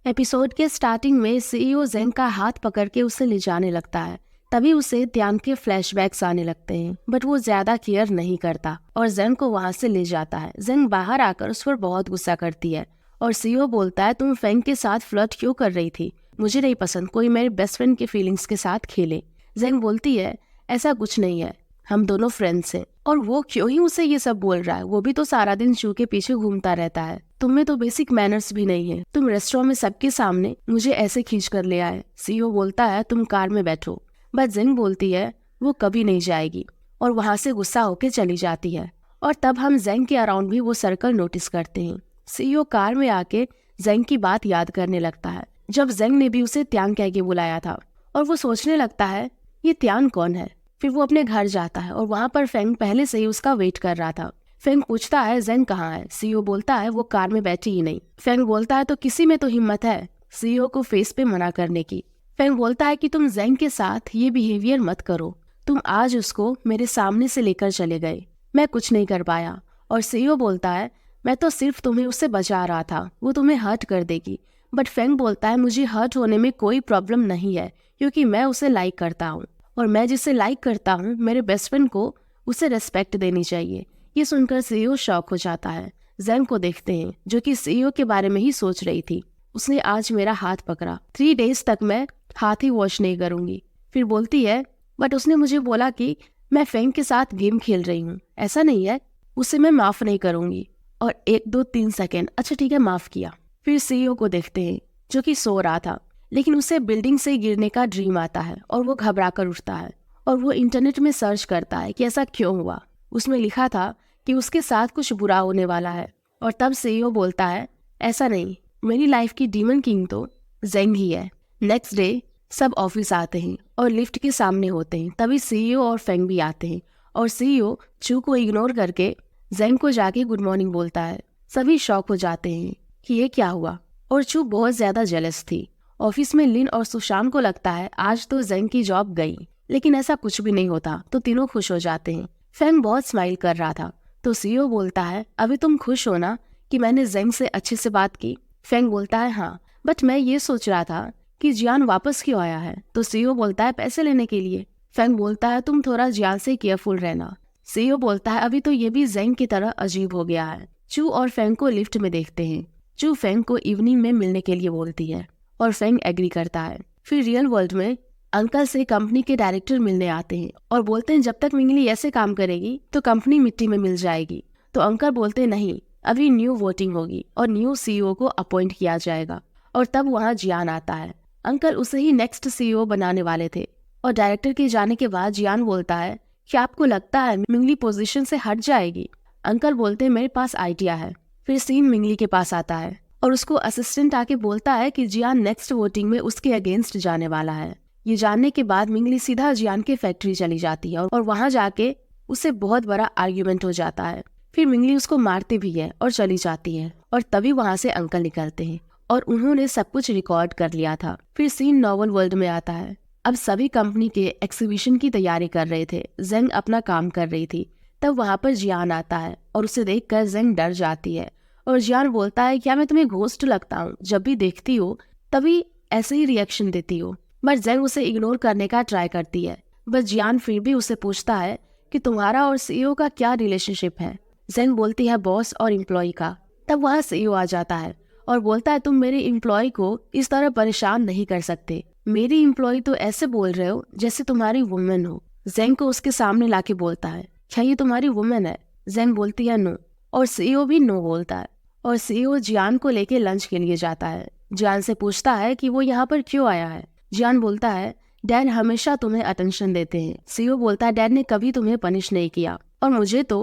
Episode के starting में CEO जेंग का हाथ पकड़ के उसे ले जाने लगता है। तभी उसे ध्यान के फ्लैशबैक्स आने लगते हैं, बट वो ज्यादा केयर नहीं करता और जेंग को वहां से ले जाता है। जेंग बाहर आकर उस पर बहुत गुस्सा करती है और सीईओ बोलता है, तुम फेंग के साथ फ्लर्ट क्यों कर रही थी? मुझे नहीं पसंद कोई मेरे बेस्ट फ्रेंड के फीलिंग्स के साथ खेले। जेंग बोलती है, ऐसा कुछ नहीं है, हम दोनों फ्रेंड्स हैं। और वो क्यों ही उसे ये सब बोल रहा है? वो भी तो सारा दिन चू के पीछे घूमता रहता है। तुम में तो बेसिक मैनर्स भी नहीं है। तुम रेस्टोरेंट में सबके सामने मुझे ऐसे खींच कर ले आए। सीईओ बोलता है, तुम कार में बैठो। बट जेंग बोलती है वो कभी नहीं जाएगी और वहां से गुस्सा होके चली जाती है। और तब हम जेंग के अराउंड भी वो सर्कल नोटिस करते हैं। सीईओ कार में आके जेंग की बात याद करने लगता है, जब जेंग ने भी उसे त्यांग कह के बुलाया था। और वो सोचने लगता है, ये त्यांग कौन है? फिर वो अपने घर जाता है और वहाँ पर फेंग पहले से ही उसका वेट कर रहा था। फेंग पूछता है, जेंग कहाँ है? सीईओ बोलता है, वो कार में बैठी ही नहीं। फेंग बोलता है, तो किसी में तो हिम्मत है सीईओ को फेस पे मना करने की। फेंग बोलता है कि तुम जेंग के साथ ये बिहेवियर मत करो। तुम आज उसको मेरे सामने से लेकर चले गए, मैं कुछ नहीं कर पाया। और सीईओ बोलता है, मैं तो सिर्फ तुम्हें उससे बचा रहा था, वो तुम्हें हर्ट कर देगी। बट फेंग बोलता है, मुझे हर्ट होने में कोई प्रॉब्लम नहीं है, क्योंकि मैं उसे लाइक करता हूँ और मैं जिसे लाइक करता हूँ मेरे बेस्ट फ्रेंड को उसे रेस्पेक्ट देनी चाहिए। ये सुनकर सीईओ शॉक हो जाता है। जेंग को देखते हैं जो कि सीईओ के बारे में ही सोच रही थी। उसने आज मेरा हाथ पकड़ा, 3 डेज तक मैं हाथ ही वॉश नहीं करूंगी। फिर बोलती है, बट उसने मुझे बोला कि मैं फेंग के साथ गेम खेल रही हूँ, ऐसा नहीं है, उसे मैं माफ नहीं करूंगी। और 1 2 3 सेकेंड, अच्छा ठीक है, माफ किया। फिर सीईओ को देखते हैं जो कि सो रहा था, लेकिन उसे बिल्डिंग से गिरने का ड्रीम आता है और वो घबरा कर उठता है। और वो इंटरनेट में सर्च करता है कि ऐसा क्यों हुआ। उसमें लिखा था कि उसके साथ कुछ बुरा होने वाला है। और तब सीईओ बोलता है, ऐसा नहीं, मेरी लाइफ की डीमन किंग तो जेंग ही है। नेक्स्ट डे सब ऑफिस आते हैं और लिफ्ट के सामने होते हैं। तभी सीईओ और फेंग भी आते हैं और सीईओ चू को इग्नोर करके जेंग को जाके गुड मॉर्निंग बोलता है। सभी शॉक हो जाते हैं कि ये क्या हुआ। और चू बहुत ज्यादा जेलस थी। ऑफिस में लिन और सुशांत को लगता है आज तो जेंग की जॉब गई, लेकिन ऐसा कुछ भी नहीं होता, तो तीनों खुश हो जाते हैं। फेंग बहुत स्माइल कर रहा था, तो सीईओ बोलता है, अभी तुम खुश हो ना कि मैंने जेंग से अच्छे से बात की? फेंग बोलता है, हाँ, बट मैं ये सोच रहा था कि जियान वापस क्यों आया है? तो सीईओ बोलता है, पैसे लेने के लिए। फेंग बोलता है, तुम थोड़ा जियान से केयरफुल रहना। सीईओ बोलता है, अभी तो ये भी जेंग की तरह अजीब हो गया है। चू और फेंग को लिफ्ट में देखते हैं। चू फेंग को इवनिंग में मिलने के लिए बोलती है और फेंग एग्री करता है। फिर रियल वर्ल्ड में अंकल से कंपनी के डायरेक्टर मिलने आते हैं और बोलते हैं, जब तक मिंगली ऐसे काम करेगी तो कंपनी मिट्टी में मिल जाएगी। तो अंकल बोलते हैं, नहीं, अभी न्यू वोटिंग होगी और न्यू सीईओ को अपॉइंट किया जाएगा। और तब वहाँ जियान आता है। अंकल उसे ही नेक्स्ट सीईओ बनाने वाले थे। और डायरेक्टर के जाने के बाद जियान बोलता है, क्या आपको लगता है मिंगली पोजीशन से हट जाएगी? अंकल बोलते हैं, मेरे पास आइडिया है। फिर सीन मिंगली के पास आता है और उसको असिस्टेंट आके बोलता है कि जियान नेक्स्ट वोटिंग में उसके अगेंस्ट जाने वाला है। ये जानने के बाद मिंगली सीधा जियान के फैक्ट्री चली जाती है और वहां जाके उससे बहुत बड़ा आर्ग्यूमेंट हो जाता है। फिर मिंगली उसको मारती भी है और चली जाती है। और तभी वहां से अंकल निकलते हैं और उन्होंने सब कुछ रिकॉर्ड कर लिया था। फिर सीन नॉवल वर्ल्ड में आता है। अब सभी कंपनी के एक्सिबिशन की तैयारी कर रहे थे, जेंग अपना काम कर रही थी। तब वहां पर जियान आता है और उसे देखकर जेंग डर जाती है। और जियान बोलता है, क्या मैं तुम्हें घोस्ट लगता हूँ? जब भी देखती हो तभी ऐसे ही रिएक्शन देती हो। बट जेंग उसे इग्नोर करने का ट्राई करती है। बट जियान फिर भी उसे पूछता है कि तुम्हारा और सीईओ का क्या रिलेशनशिप है? जेंग बोलती है, बॉस और एम्प्लॉय का। तब वहाँ सीईओ आ जाता है और बोलता है, तुम मेरे एम्प्लॉय को इस तरह परेशान नहीं कर सकते। मेरी एम्प्लॉय तो ऐसे बोल रहे हो जैसे तुम्हारी वुमेन हो। जेंग को उसके सामने लाके बोलता है, क्या ये तुम्हारी वुमेन है? जेंग बोलती है, नो। और सीईओ भी नो बोलता है। और सीईओ जियान को लेके लंच के लिए जाता है। जियान से पूछता है कि वो यहाँ पर क्यों आया है। जियान बोलता है, डैड हमेशा तुम्हें अटेंशन देते हैं। सीईओ बोलता है, डैड ने कभी तुम्हें पनिश नहीं किया और मुझे तो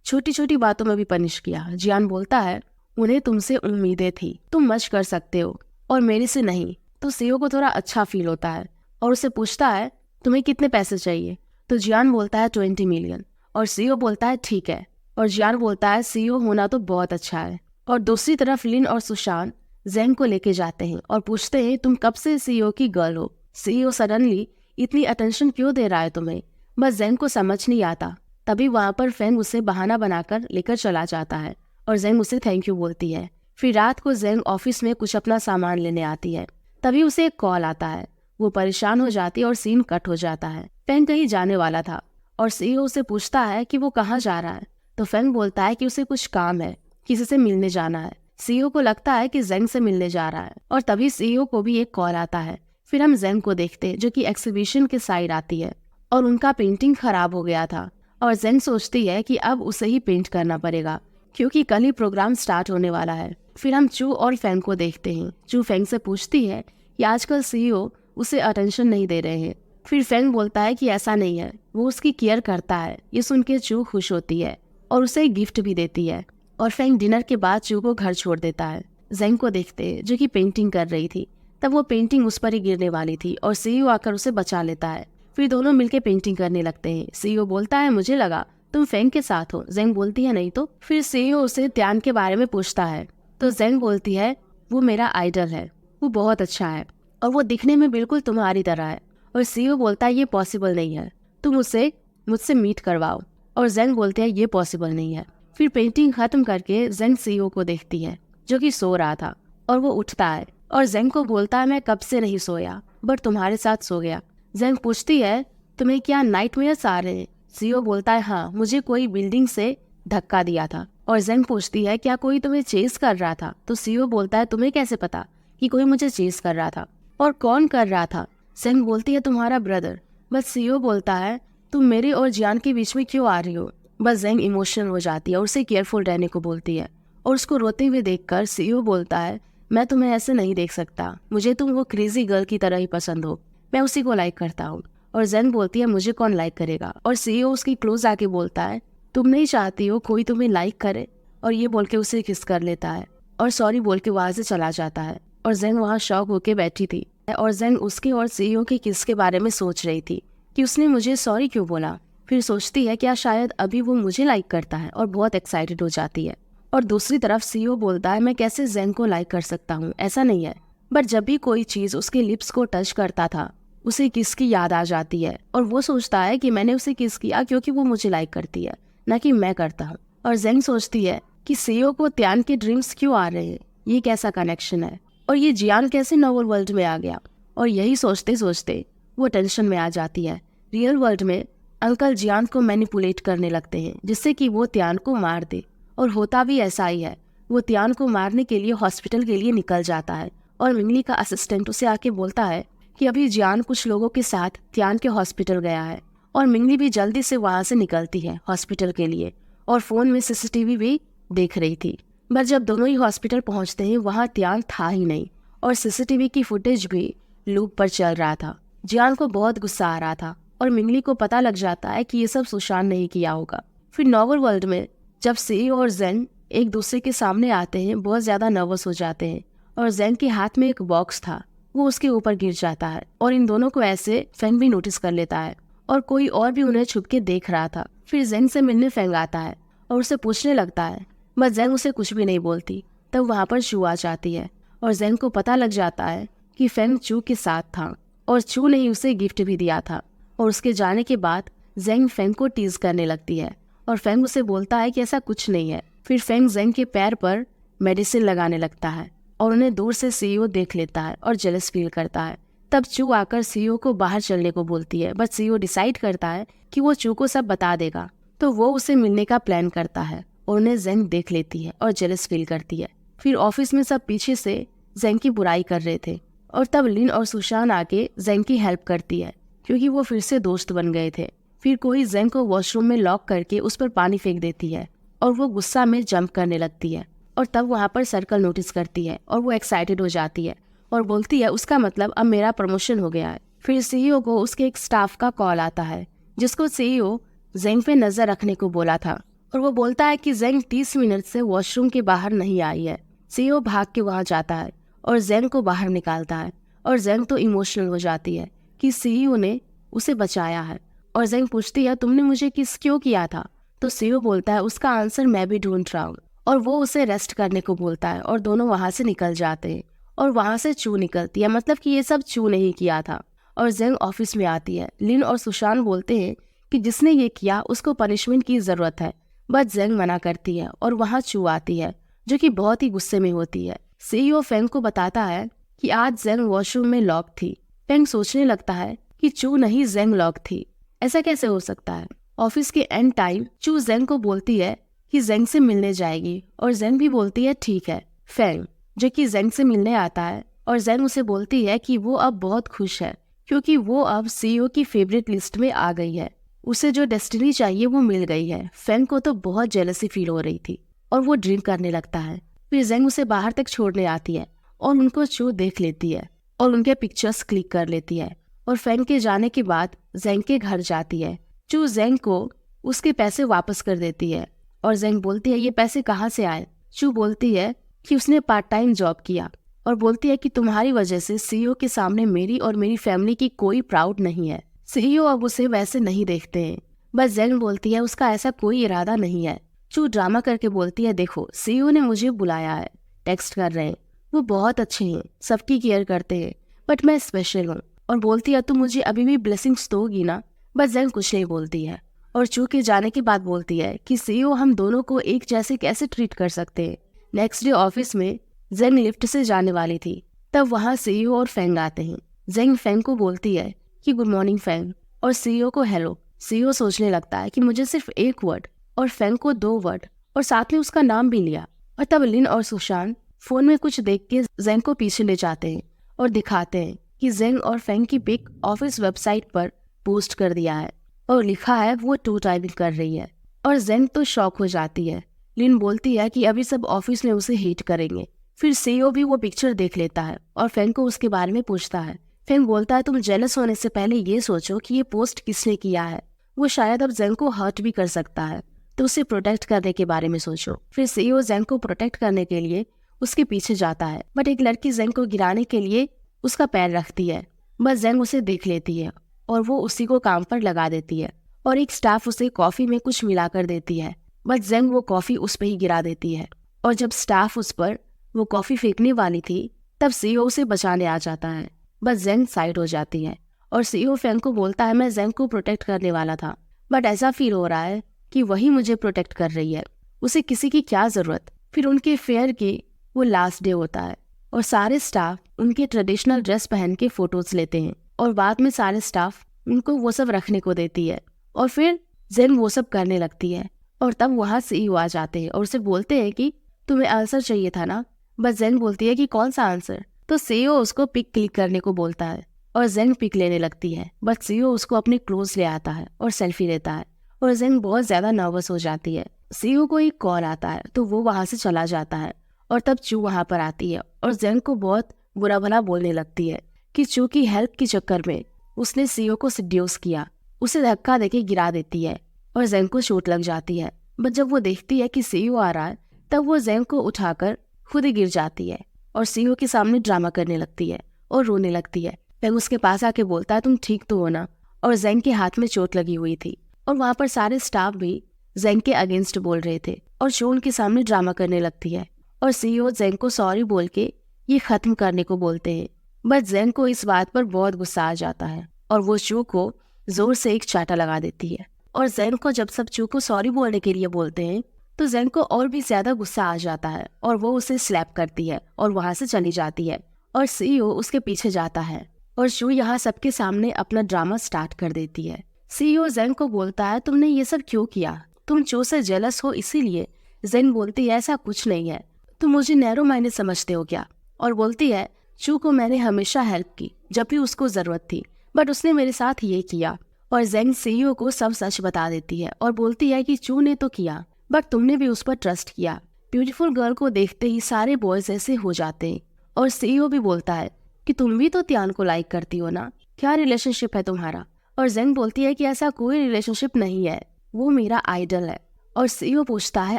छोटी छोटी बातों में भी पनिश किया। जियान बोलता है, उन्हें तुमसे उम्मीदें थी, तुम मच कर सकते हो और मेरे से नहीं। तो सीईओ को थोड़ा अच्छा फील होता है और उसे पूछता है, तुम्हें कितने पैसे चाहिए? तो जियान बोलता है, 20 मिलियन। और सीईओ बोलता है, ठीक है। और जियान बोलता है, सीईओ होना तो बहुत अच्छा है। और दूसरी तरफ लिन और सुशांत जेंग को लेके जाते हैं और पूछते हैं, तुम कब से सीईओ की गर्ल हो? सीईओ सडनली इतनी अटेंशन क्यों दे रहा है तुम्हें? बस जेंग को समझ नहीं आता। तभी वहाँ पर फेंग उसे बहाना बनाकर लेकर चला जाता है और जेंग उसे थैंक यू बोलती है। फिर रात को जेंग ऑफिस में कुछ अपना सामान लेने आती है। तभी उसे एक कॉल आता है। वो परेशान हो जाती है और सीन कट हो जाता है। फेंग कहीं जाने वाला था और सीईओ से पूछता है कि वो कहाँ जा रहा है। तो फेंग बोलता है कि उसे कुछ काम है, किसी से मिलने जाना है। सीईओ को लगता है कि जेंग से मिलने जा रहा है और तभी सीईओ को भी एक कॉल आता है। फिर हम जेंग को देखते हैं जो कि एग्जीबिशन के साइड आती है और उनका पेंटिंग खराब हो गया था और जेंग सोचती है कि अब उसे ही पेंट करना पड़ेगा क्योंकि कल ही प्रोग्राम स्टार्ट होने वाला है। फिर हम चू और फेंग को देखते हैं। चू फेंग से पूछती है कि आजकल सीईओ उसे अटेंशन नहीं दे रहे हैं। फिर फेंग बोलता है कि ऐसा नहीं है, वो उसकी केयर करता है। ये सुन के चू खुश होती है और उसे एक गिफ्ट भी देती है और फेंग डिनर के बाद चू को घर छोड़ देता है। जेंग को देखते हैं जो कि पेंटिंग कर रही थी। तब वो पेंटिंग उस पर ही गिरने वाली थी और सीईओ आकर उसे बचा लेता है। फिर दोनों मिलकर पेंटिंग करने लगते हैं। सीईओ बोलता है मुझे लगा तुम फेंग के साथ हो। जेंग बोलती है नहीं तो। फिर सीईओ उसे त्यान के बारे में पूछता है तो जेंग बोलती है वो मेरा आइडल है, वो बहुत अच्छा है और वो दिखने में बिल्कुल तुम्हारी तरह है। और सीईओ बोलता है ये पॉसिबल नहीं है, तुम उसे मुझसे मीट करवाओ। और जेंग बोलते हैं ये पॉसिबल नहीं है। फिर पेंटिंग खत्म करके जेंग सीईओ को देखती है जो कि सो रहा था और वो उठता है और जेंग को बोलता है मैं कब से नहीं सोया बट तुम्हारे साथ सो गया। जेंग पूछती है तुम्हें क्या नाइटमेयर्स आ रहे हैं? सीईओ बोलता है हाँ, मुझे कोई बिल्डिंग से धक्का दिया था। और जेंग पूछती है क्या कोई तुम्हें चेस कर रहा था? तो सीईओ बोलता है तुम्हें कैसे पता कि कोई मुझे चेस कर रहा था और कौन कर रहा था? जेंग बोलती है तुम्हारा ब्रदर। बस सीईओ बोलता है तुम मेरे और जियान के बीच में क्यों आ रही हो? बस जेंग इमोशनल हो जाती है और उसे केयरफुल रहने को बोलती है और उसको रोते हुए देखकर सीईओ बोलता है मैं तुम्हें ऐसे नहीं देख सकता, मुझे तुम वो क्रेजी गर्ल की तरह ही पसंद हो, मैं उसी को लाइक करता हूँ। और जेंग बोलती है मुझे कौन लाइक करेगा? और सीईओ उसकी क्लोज आके बोलता है तुम नहीं चाहती हो कोई तुम्हें लाइक करे? और ये बोल के उसे किस कर लेता है और सॉरी बोल के वहां से चला जाता है। और जेंग वहाँ शॉक होके बैठी थी और जेंग उसके और सीईओ के किस के बारे में सोच रही थी कि उसने मुझे सॉरी क्यों बोला। फिर सोचती है क्या शायद अभी वो मुझे लाइक करता है और बहुत एक्साइटेड हो जाती है। और दूसरी तरफ सीईओ बोलता है मैं कैसे जेंग को लाइक कर सकता हूँ, ऐसा नहीं है। बट जब भी कोई चीज उसके लिप्स को टच करता था उसे किस की याद आ जाती है और वो सोचता है कि मैंने उसे किस किया क्योंकि वो मुझे लाइक करती है, न कि मैं करता हूँ। और जेंग सोचती है कि सीईओ को त्यान के ड्रीम्स क्यों आ रहे हैं, ये कैसा कनेक्शन है और ये जियान कैसे नॉवल वर्ल्ड में आ गया। और यही सोचते सोचते वो टेंशन में आ जाती है। रियल वर्ल्ड में अंकल जियान को मैनिपुलेट करने लगते हैं जिससे कि वो त्यान को मार दे और होता भी ऐसा ही है। वो त्यान को मारने के लिए हॉस्पिटल के लिए निकल जाता है और मिंगली का असिस्टेंट उसे आके बोलता है कि अभी जियान कुछ लोगों के साथ त्यान के हॉस्पिटल गया है। और मिंगली भी जल्दी से वहां से निकलती है हॉस्पिटल के लिए और फोन में सीसीटीवी भी देख रही थी। बट जब दोनों ही हॉस्पिटल पहुंचते हैं वहां त्यान था ही नहीं और सीसीटीवी की फुटेज भी लूप पर चल रहा था। जियान को बहुत गुस्सा आ रहा था और मिंगली को पता लग जाता है कि ये सब सुशांत नहीं किया होगा। फिर नॉवल वर्ल्ड में जब सीईओ और जेन एक दूसरे के सामने आते हैं बहुत ज्यादा नर्वस हो जाते हैं और जेन के हाथ में एक बॉक्स था, वो उसके ऊपर गिर जाता है और इन दोनों को ऐसे फेंग भी नोटिस कर लेता है और कोई और भी उन्हें छुप के देख रहा था। फिर जेन से मिलने फेंग आता है और उसे पूछने लगता है बस जेन उसे कुछ भी नहीं बोलती। तब वहाँ पर चू आ जाती है और जेन को पता लग जाता है कि फेंग चू के साथ था और चू ने उसे गिफ्ट भी दिया था। और उसके जाने के बाद जेंग फेंग को टीज करने लगती है और फेंग उसे बोलता है कि ऐसा कुछ नहीं है। फिर फेंग जेंग के पैर पर मेडिसिन लगाने लगता है और उन्हें दूर से सीईओ देख लेता है और जेलस फील करता है। तब चू आकर सीईओ को बाहर चलने को बोलती है बट सीईओ डिसाइड करता है कि वो चू को सब बता देगा, तो वो उसे मिलने का प्लान करता है और उन्हें जेंग देख लेती है और जेलस फील करती है। फिर ऑफिस में सब पीछे से जेंग की बुराई कर रहे थे और तब लिन और सुशान आके जेंग की हेल्प करती है क्योंकि वो फिर से दोस्त बन गए थे। फिर कोई जेंग को वॉशरूम में लॉक करके उस पर पानी फेंक देती है और वो गुस्सा में जंप करने लगती है और तब वहाँ पर सर्कल नोटिस करती है और वो एक्साइटेड हो जाती है और बोलती है उसका मतलब अब मेरा प्रमोशन हो गया है। फिर सीईओ को उसके एक स्टाफ का कॉल आता है जिसको सीईओ जेंग पे नजर रखने को बोला था और वो बोलता है कि जेंग 30 मिनट से वॉशरूम के बाहर नहीं आई है। सीईओ भाग के वहाँ जाता है और जेंग को बाहर निकालता है और जेंग तो इमोशनल हो जाती है कि सीईओ ने उसे बचाया है। और जेंग पूछती है तुमने मुझे किस क्यों किया था? तो सीईओ बोलता है उसका आंसर मैं भी ढूंढ रहा हूँ और वो उसे रेस्ट करने को बोलता है और दोनों वहां से निकल जाते हैं और वहां से चू निकलती है, मतलब कि ये सब चू नहीं किया था। और जेंग ऑफिस में आती है। लिन और सुशांत बोलते हैं कि जिसने ये किया उसको पनिशमेंट की जरूरत है, बट जेंग मना करती है और वहाँ चू आती है जो कि बहुत ही गुस्से में होती है। सीईओ फेंग को बताता है कि आज जेंग वॉशरूम में लॉक थी। फेंग सोचने लगता है कि चू नहीं जेंग लॉक थी, ऐसा कैसे हो सकता है। ऑफिस के एंड टाइम चू जेंग को बोलती है कि जेंग से मिलने जाएगी और जेंग भी बोलती है ठीक है। फेंग जो कि जेंग से मिलने आता है और जेंग उसे बोलती है कि वो अब बहुत खुश है क्योंकि वो अब सीईओ की फेवरेट लिस्ट में आ गई है। उसे जो डेस्टिनी चाहिए वो मिल गई है। फेंग को तो बहुत जेलसी फील हो रही थी और वो ड्रिंक करने लगता है। फिर जेंग उसे बाहर तक छोड़ने आती है और उनको चू देख लेती है और उनके पिक्चर्स क्लिक कर लेती है और फेंग के जाने के बाद जेंग के घर जाती है। चू जेंग को उसके पैसे वापस कर देती है और जेंग बोलती है ये पैसे कहाँ से आए। चू बोलती है कि उसने पार्ट टाइम जॉब किया और बोलती है कि तुम्हारी वजह से सीईओ के सामने मेरी और मेरी फैमिली की कोई प्राउड नहीं है। सीईओ अब उसे वैसे नहीं देखते हैं। बस जेंग बोलती है उसका ऐसा कोई इरादा नहीं है। चू ड्रामा करके बोलती है देखो सीईओ ने मुझे बुलाया है, टेक्स्ट कर रहे हैं, वो बहुत अच्छे हैं, सबकी केयर करते हैं, बट मैं स्पेशल हूँ। और बोलती है तुम मुझे अभी भी ब्लेसिंग्स दोगी ना। बस जेंग कुछ नहीं बोलती है और चू के जाने के बाद बोलती है कि सीईओ हम दोनों को एक जैसे कैसे ट्रीट कर सकते हैं। नेक्स्ट डे ऑफिस में जेंग लिफ्ट से जाने वाली थी, तब वहाँ सीईओ और फेंग आते हैं। जेंग फेंग को बोलती है कि गुड मॉर्निंग फेंग और सीईओ को हेलो। सीईओ सोचने लगता है कि मुझे सिर्फ एक वर्ड और फेंग को 2 वर्ड और साथ में उसका नाम भी लिया। और तब लिन और सुशांत फोन में कुछ देख के जेंग को पीछे ले जाते हैं और दिखाते हैं कि जेंग और फेंग की पिक ऑफिस वेबसाइट पर पोस्ट कर दिया है और लिखा है वो 2 टाइपिंग कर रही है। और जेंग तो शॉक हो जाती है। लिन बोलती है कि अभी सब ऑफिस में उसे हेट करेंगे। फिर सीईओ भी वो पिक्चर देख लेता है और फेंग को उसके बारे में पूछता है। फेंग बोलता है तुम जेलस होने से पहले ये सोचो कि ये पोस्ट किसने किया है, वो शायद अब जेंग को हर्ट भी कर सकता है, तो उसे प्रोटेक्ट करने के बारे में सोचो। फिर सीईओ जेंग को प्रोटेक्ट करने के लिए उसके पीछे जाता है, बट एक लड़की जेंग को गिराने के लिए उसका पैर रखती है। बस जेंग उसे देख लेती है और वो उसी को काम पर लगा देती है और एक स्टाफ उसे कॉफी में कुछ मिलाकर देती है। बस जेंग वो कॉफी उस पर ही गिरा देती है और जब स्टाफ उस पर वो कॉफी फेंकने वाली थी तब सीईओ उसे बचाने आ जाता है। बस जेंग साइड हो जाती है और सीईओ फेंग को बोलता है मैं जेंग को प्रोटेक्ट करने वाला था, बट ऐसा फील हो रहा है कि वही मुझे प्रोटेक्ट कर रही है, उसे किसी की क्या जरूरत। फिर उनके फेयर की वो लास्ट डे होता है और सारे स्टाफ उनके ट्रेडिशनल ड्रेस पहन के फोटोज लेते हैं और बाद में सारे स्टाफ उनको वो सब रखने को देती है और फिर जेंग वो सब करने लगती है। और तब वहाँ सीईओ आ जाते हैं और उसे बोलते हैं कि तुम्हें आंसर चाहिए था ना। बस जेंग बोलती है कि कौन सा आंसर, तो सीईओ उसको पिक क्लिक करने को बोलता है और जेंग पिक लेने लगती है। बट सीईओ उसको अपने क्लोज ले आता है और सेल्फी लेता है और जेंग बहुत ज्यादा नर्वस हो जाती है। सीईओ को एक कॉल आता है तो वो वहाँ से चला जाता है और तब चू वहाँ पर आती है और जेंग को बहुत बुरा भला बोलने लगती है कि चू की हेल्प के चक्कर में उसने सीईओ को सिड्यूस किया। उसे धक्का देके गिरा देती है और जेंग को चोट लग जाती है। बट जब वो देखती है कि सीईओ आ रहा है तब वो जेंग को उठाकर खुद ही गिर जाती है और सीईओ के सामने ड्रामा करने लगती है और रोने लगती है। जेंग उसके पास आके बोलता है तुम ठीक तो हो ना। और जेंग के हाथ में चोट लगी हुई थी और वहाँ पर सारे स्टाफ भी जेंग के अगेंस्ट बोल रहे थे और चू उनके सामने ड्रामा करने लगती है और सीईओ जेंग को सॉरी बोल के ये खत्म करने को बोलते हैं। बट जेंग को इस बात पर बहुत गुस्सा आ जाता है और वो चू को जोर से एक चाटा लगा देती है। और जेंग को जब सब चू को सॉरी बोलने के लिए बोलते हैं तो जेंग को और भी ज्यादा गुस्सा आ जाता है और वो उसे स्लैप करती है और वहाँ से चली जाती है और सीईओ उसके पीछे जाता है और चू यहाँ सबके सामने अपना ड्रामा स्टार्ट कर देती है। सीईओ जेंग को बोलता है तुमने ये सब क्यों किया, तुम चू से जेलस हो इसीलिए। जेंग बोलती है ऐसा कुछ नहीं है, तुम मुझे नैरो माइंडेड समझते हो क्या। और बोलती है चू को मैंने हमेशा हेल्प की जब भी उसको जरूरत थी, बट उसने मेरे साथ ये किया। और जेंग सीईओ को सब सच बता देती है और बोलती है कि चू ने तो किया बट तुमने भी उस पर ट्रस्ट किया। ब्यूटीफुल गर्ल को देखते ही सारे बॉयज ऐसे हो जाते हैं। और सीईओ भी बोलता है कि तुम भी तो त्यान को लाइक करती हो ना, क्या रिलेशनशिप है तुम्हारा। और जेंग बोलती है कि ऐसा कोई रिलेशनशिप नहीं है, वो मेरा आइडल है। और सीईओ पूछता है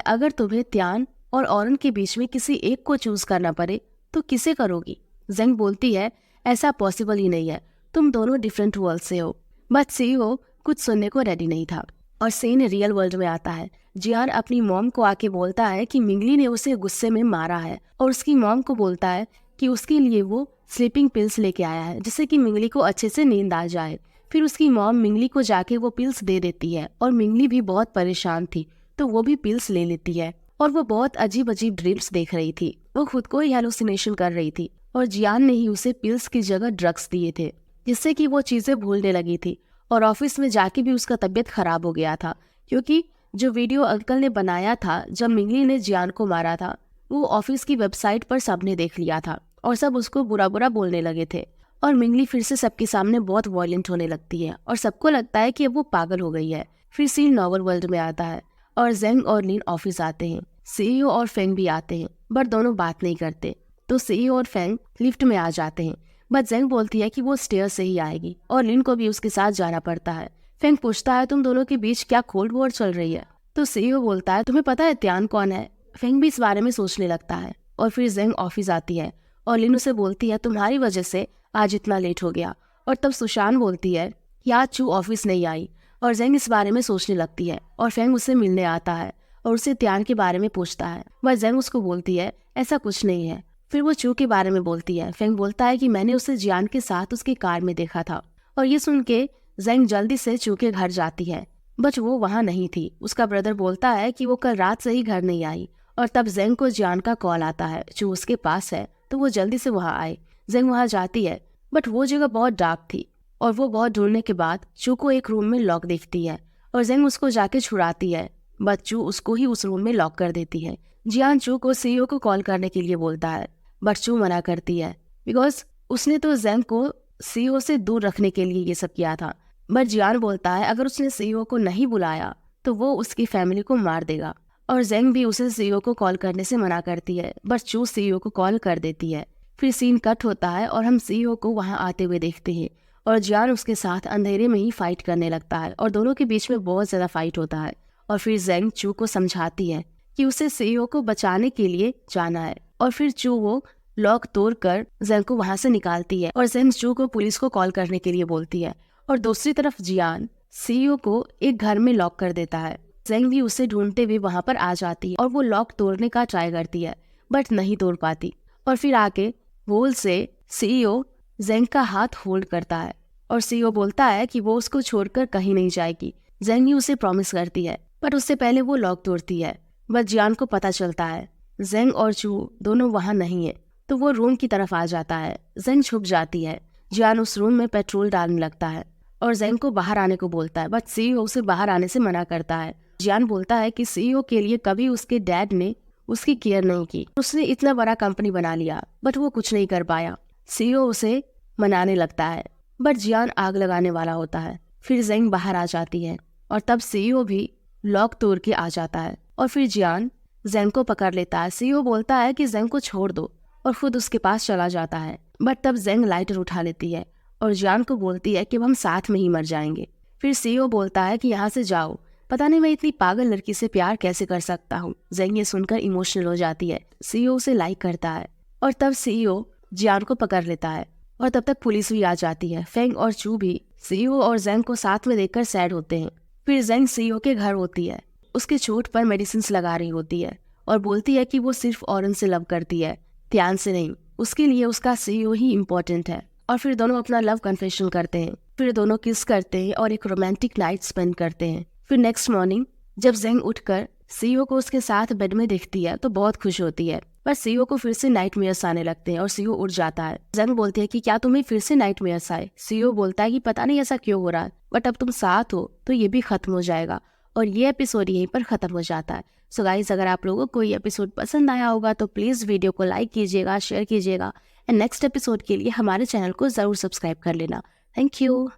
अगर तुम्हें त्यान और औरन के बीच में किसी एक को चूज करना पड़े तो किसे करोगी। जेंग बोलती है ऐसा पॉसिबल ही नहीं है, तुम दोनों डिफरेंट वर्ल्ड से हो। बट सीईओ कुछ सुनने को रेडी नहीं था और सीन रियल वर्ल्ड में आता है। जियान अपनी मॉम को आके बोलता है कि मिंगली ने उसे गुस्से में मारा है और उसकी मॉम को बोलता है कि उसके लिए वो स्लीपिंग पिल्स लेके आया है जिससे कि मिंगली को अच्छे से नींद आ जाए। फिर उसकी मॉम मिंगली को जाके वो पिल्स दे देती है और मिंगली भी बहुत परेशान थी तो वो भी पिल्स ले लेती है और वो बहुत अजीब अजीब ड्रीम्स देख रही थी। वो खुद को ही हेलुसिनेशन कर रही थी और जियान ने ही उसे पिल्स की जगह ड्रग्स दिए थे, जिससे कि वो चीजें भूलने लगी थी। और ऑफिस में जाके भी उसका तबीयत खराब हो गया था, क्योंकि जो वीडियो अंकल ने बनाया था जब मिंगली ने जियान को मारा था, वो ऑफिस की वेबसाइट पर सबने देख लिया था और सब उसको बुरा बुरा बोलने लगे थे। और मिंगली फिर से सबके सामने बहुत वॉयलेंट होने लगती है और सबको लगता है कि अब वो पागल हो गई है। फिर सीन नॉवल वर्ल्ड में आता है और जेंग और लिन ऑफिस आते हैं। सीईओ और फेंग भी आते हैं, बट दोनों बात नहीं करते। तो सीईओ और फेंग लिफ्ट में आ जाते हैं, बट जेंग बोलती है कि वो स्टेयर से ही आएगी और लिन को भी उसके साथ जाना पड़ता है। फेंग पूछता है तुम दोनों के बीच क्या कोल्ड वॉर चल रही है? तो सीईओ बोलता है तुम्हें पता है त्यान कौन है? फेंग भी इस बारे में सोचने लगता है। और फिर जेंग ऑफिस आती है और लिन उसे बोलती है तुम्हारी वजह से आज इतना लेट हो गया। और तब सुशान बोलती है कि आज चू ऑफिस नहीं आई। और जेंग इस बारे में सोचने लगती है और फेंग उसे मिलने आता है और उसे त्यान के बारे में पूछता है, वह जेंग उसको बोलती है ऐसा कुछ नहीं है। फिर वो चू के बारे में बोलती है। फेंग बोलता है कि मैंने उसे जियान के साथ उसकी कार में देखा था। और ये सुन के जेंग जल्दी से चू के घर जाती है, बट वो वहाँ नहीं थी। उसका ब्रदर बोलता है कि वो कल रात से ही घर नहीं आई। और तब जेंग को जियान का कॉल आता है, चू उसके पास है तो वो जल्दी से वहाँ आए। जेंग वहाँ जाती है, बट वो जगह बहुत डार्क थी और वो बहुत ढूंढने के बाद चू को एक रूम में लॉक देखती है और जेंग उसको जाके छुड़ाती है, बट चू उसको ही उस रूम में लॉक कर देती है। जियान चू को सीईओ को कॉल करने के लिए बोलता है, बट चू मना करती है बिकॉज उसने तो जेंग को सीईओ से दूर रखने के लिए ये सब किया था। बट जियान बोलता है अगर उसने सीईओ को नहीं बुलाया तो वो उसकी फैमिली को मार देगा। और जेंग भी उसे सीईओ को कॉल करने से मना करती है, बट चू सीईओ को कॉल कर देती है। फिर सीन कट होता है और हम सीईओ को वहाँ आते हुए देखते हैं और जियान उसके साथ अंधेरे में ही फाइट करने लगता है और दोनों के बीच में बहुत ज्यादा फाइट होता है। और फिर जेंग चू को समझाती है कि उसे सीईओ को बचाने के लिए जाना है। और फिर चू वो लॉक तोड़कर जेंग को वहाँ से निकालती है और जेंग चू को पुलिस को कॉल करने के लिए बोलती है। और दूसरी तरफ जियान सीईओ को एक घर में लॉक कर देता है। जेंग भी उसे ढूंढते हुए वहाँ पर आ जाती है और वो लॉक तोड़ने का ट्राई करती है, बट नहीं तोड़ पाती। और फिर आके वॉल से सीईओ जेंग का हाथ होल्ड करता है और सीईओ बोलता है कि वो उसको छोड़कर कहीं नहीं जाएगी। जेंग ही उसे प्रॉमिस करती है, बट उससे पहले वो लॉक तोड़ती है। बट जियान को पता चलता है जेंग और चू दोनों वहाँ नहीं है, तो वो रूम की तरफ आ जाता है। जेंग छुप जाती है। जियान उस रूम में पेट्रोल डालने लगता है और जेंग को बाहर आने को बोलता है, बट सीईओ उसे बाहर आने से मना करता है। जियान बोलता है कि सीईओ के लिए कभी उसके डैड ने उसकी केयर नहीं की, उसने इतना बड़ा कंपनी बना लिया बट वो कुछ नहीं कर पाया। सीईओ उसे मनाने लगता है, बट जियान आग लगाने वाला होता है। फिर जेंग बाहर आ जाती है और तब सीईओ भी लॉक तोड़ के आ जाता है और फिर जियान जेंग को पकड़ लेता है। सीईओ बोलता है कि जेंग को छोड़ दो और खुद उसके पास चला जाता है, बट तब जेंग लाइटर उठा लेती है और जियान को बोलती है कि हम साथ में ही मर जाएंगे। फिर सीईओ बोलता है कि यहाँ से जाओ, पता नहीं मैं इतनी पागल लड़की से प्यार कैसे कर सकता हूँ। जेंग ये सुनकर इमोशनल हो जाती है। सीईओ उसे लाइक करता है और तब सीईओ जियान को पकड़ लेता है और तब तक पुलिस भी आ जाती है। फेंग और चू भी सीईओ और जेंग को साथ में देखकर सैड होते हैं। फिर जेंग सीईओ के घर होती है, उसके चोट पर मेडिसिन लगा रही होती है और बोलती है कि वो सिर्फ ऑरन से लव करती है, ध्यान से नहीं। उसके लिए उसका सीईओ ही इम्पोर्टेंट है। और फिर दोनों अपना लव कन्फेशन करते हैं। फिर दोनों किस करते हैं और एक रोमांटिक नाइट स्पेंड करते हैं। फिर नेक्स्ट मॉर्निंग जब जेंग उठकर सीईओ को उसके साथ बेड में देखती है तो बहुत खुश होती है, पर सीईओ को फिर से नाइटमेयर्स आने लगते हैं और सीईओ उठ जाता है। जेंग बोलती है कि क्या तुम्हें फिर से नाइटमेयर्स आए? सीईओ बोलता है कि पता नहीं ऐसा क्यों हो रहा है, बट अब तुम साथ हो तो ये भी खत्म हो जाएगा। और ये एपिसोड यहीं पर खत्म हो जाता है। सो गाइस, अगर आप लोगों को ये एपिसोड पसंद आया होगा तो प्लीज वीडियो को लाइक कीजिएगा, शेयर कीजिएगा एंड नेक्स्ट एपिसोड के लिए हमारे चैनल को जरूर सब्सक्राइब कर लेना। Thank you.